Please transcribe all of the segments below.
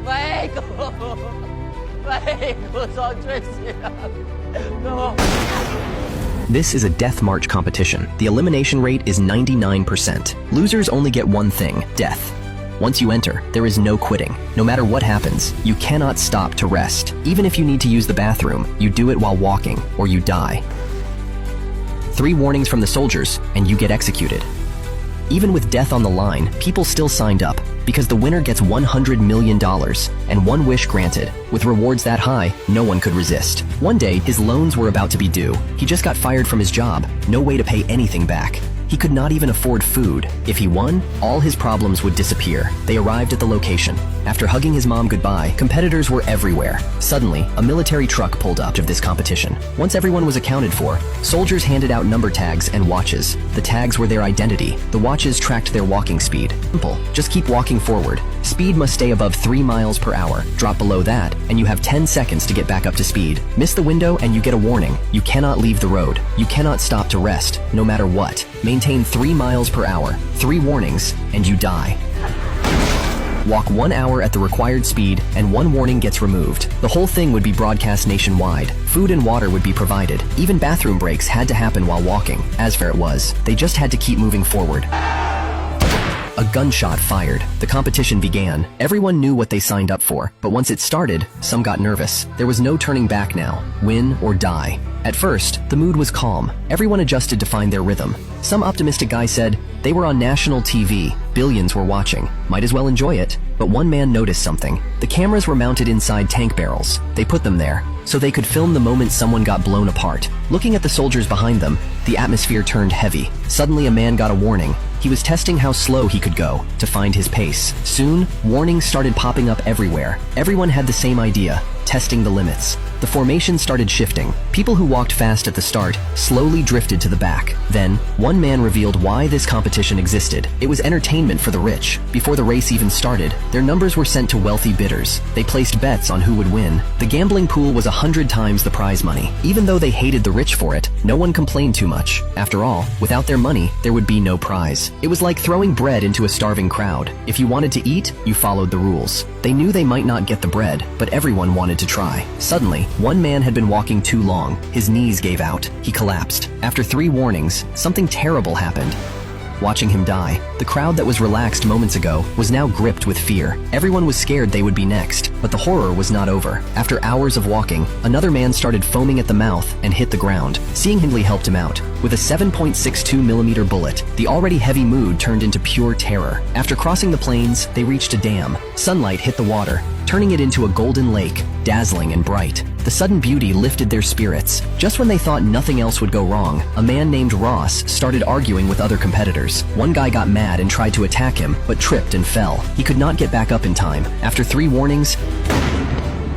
Mày của son Tracy. No. This is a death march competition. The elimination rate is 99%. Losers only get one thing, death. Once you enter, there is no quitting. No matter what happens, you cannot stop to rest. Even if you need to use the bathroom, you do it while walking, or you die. 3 warnings from the soldiers, and you get executed. Even with death on the line, people still signed up, because the winner gets $100 million, and 1 wish granted. With rewards that high, no one could resist. One day, his loans were about to be due. He just got fired from his job, no way to pay anything back. He could not even afford food. If he won, all his problems would disappear. They arrived at the location. After hugging his mom goodbye, competitors were everywhere. Suddenly, a military truck pulled up of this competition. Once everyone was accounted for, soldiers handed out number tags and watches. The tags were their identity. The watches tracked their walking speed. Simple, just keep walking forward. Speed must stay above 3 miles per hour. Drop below that, and you have 10 seconds to get back up to speed. Miss the window and you get a warning. You cannot leave the road. You cannot stop to rest, no matter what. Maintain 3 miles per hour, 3 warnings, and you die. Walk 1 hour at the required speed, and 1 warning gets removed. The whole thing would be broadcast nationwide. Food and water would be provided. Even bathroom breaks had to happen while walking. As fair it was, they just had to keep moving forward. A gunshot fired. The competition began. Everyone knew what they signed up for, but once it started, some got nervous. There was no turning back now. Win or die. At first, the mood was calm. Everyone adjusted to find their rhythm. Some optimistic guy said, they were on national TV. Billions were watching. Might as well enjoy it. But one man noticed something. The cameras were mounted inside tank barrels. They put them there so they could film the moment someone got blown apart. Looking at the soldiers behind them, the atmosphere turned heavy. Suddenly a man got a warning. He was testing how slow he could go to find his pace. Soon, warnings started popping up everywhere. Everyone had the same idea, testing the limits. The formation started shifting. People who walked fast at the start slowly drifted to the back. Then, one man revealed why this competition existed. It was entertainment for the rich. Before the race even started, their numbers were sent to wealthy bidders. They placed bets on who would win. The gambling pool was 100 times the prize money. Even though they hated the rich for it, no one complained too much. After all, without their money, there would be no prize. It was like throwing bread into a starving crowd. If you wanted to eat, you followed the rules. They knew they might not get the bread, but everyone wanted to try. Suddenly, one man had been walking too long. His knees gave out. He collapsed. After 3 warnings, something terrible happened. Watching him die, the crowd that was relaxed moments ago was now gripped with fear. Everyone was scared they would be next, but the horror was not over. After hours of walking, another man started foaming at the mouth and hit the ground. Seeing Hindley helped him out. With a 7.62mm bullet, the already heavy mood turned into pure terror. After crossing the plains, they reached a dam. Sunlight hit the water, turning it into a golden lake, dazzling and bright. The sudden beauty lifted their spirits. Just when they thought nothing else would go wrong, a man named Ross started arguing with other competitors. One guy got mad and tried to attack him, but tripped and fell. He could not get back up in time. After 3 warnings,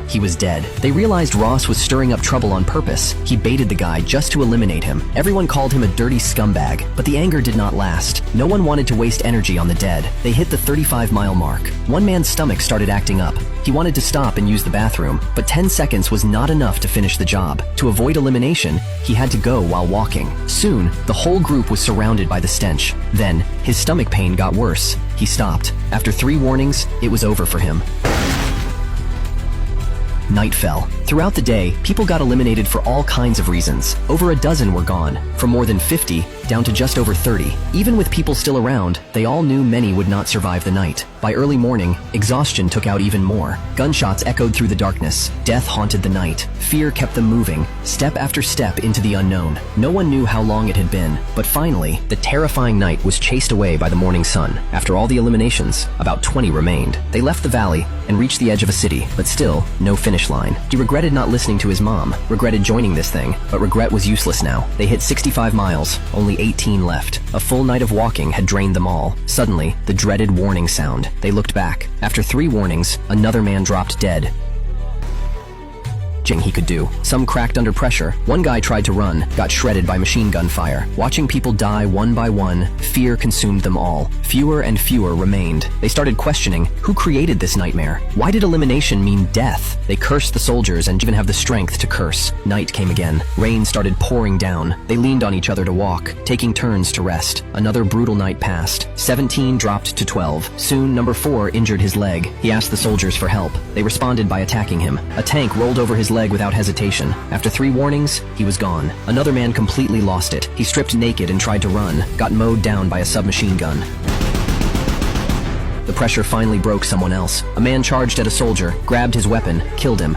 he was dead. They realized Ross was stirring up trouble on purpose. He baited the guy just to eliminate him. Everyone called him a dirty scumbag, but the anger did not last. No one wanted to waste energy on the dead. They hit the 35-mile mark. One man's stomach started acting up. He wanted to stop and use the bathroom, but 10 seconds was not enough to finish the job. To avoid elimination, he had to go while walking. Soon, the whole group was surrounded by the stench. Then, his stomach pain got worse. He stopped. After 3 warnings, it was over for him. Night fell. Throughout the day, people got eliminated for all kinds of reasons. Over a dozen were gone, from more than 50 down to just over 30. Even with people still around, they all knew many would not survive the night. By early morning, exhaustion took out even more. Gunshots echoed through the darkness. Death haunted the night. Fear kept them moving, step after step into the unknown. No one knew how long it had been, but finally, the terrifying night was chased away by the morning sun. After all the eliminations, about 20 remained. They left the valley and reached the edge of a city, but still, no finish line. He regretted not listening to his mom, regretted joining this thing, but regret was useless now. They hit 65 miles, only 18 left. A full night of walking had drained them all. Suddenly, the dreaded warning sound. They looked back. After 3 warnings, another man dropped dead. he could do. Some cracked under pressure. One guy tried to run, got shredded by machine gun fire. Watching people die one by one, fear consumed them all. Fewer and fewer remained. They started questioning, who created this nightmare? Why did elimination mean death? They cursed the soldiers and even have the strength to curse. Night came again. Rain started pouring down. They leaned on each other to walk, taking turns to rest. Another brutal night passed. 17 dropped to 12. Soon, number 4 injured his leg. He asked the soldiers for help. They responded by attacking him. A tank rolled over his leg without hesitation. After 3 warnings, he was gone. Another man completely lost it. He stripped naked and tried to run, got mowed down by a submachine gun. The pressure finally broke someone else. A man charged at a soldier, grabbed his weapon, killed him.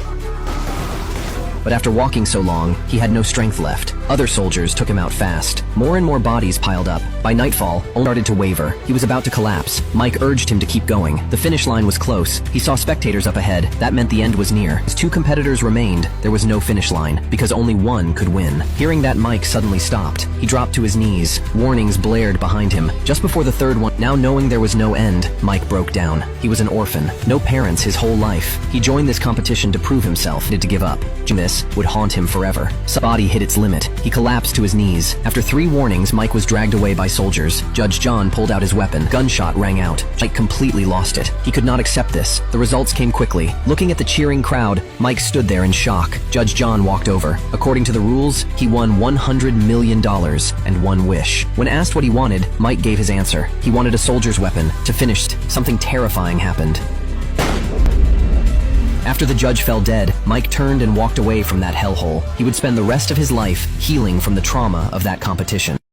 But after walking so long, he had no strength left. Other soldiers took him out fast. More and more bodies piled up. By nightfall, Olin started to waver. He was about to collapse. Mike urged him to keep going. The finish line was close. He saw spectators up ahead. That meant the end was near. As 2 competitors remained, there was no finish line, because only one could win. Hearing that, Mike suddenly stopped. He dropped to his knees. Warnings blared behind him. Just before the 3rd one, now knowing there was no end, Mike broke down. He was an orphan. No parents his whole life. He joined this competition to prove himself, to give up. This would haunt him forever. His body hit its limit. He collapsed to his knees. After 3 warnings, Mike was dragged away by soldiers. Judge John pulled out his weapon. Gunshot rang out. Mike completely lost it. He could not accept this. The results came quickly. Looking at the cheering crowd, Mike stood there in shock. Judge John walked over. According to the rules, he won $100 million and 1 wish. When asked what he wanted, Mike gave his answer. He wanted a soldier's weapon. To finish, something terrifying happened. After the judge fell dead, Mike turned and walked away from that hellhole. He would spend the rest of his life healing from the trauma of that competition.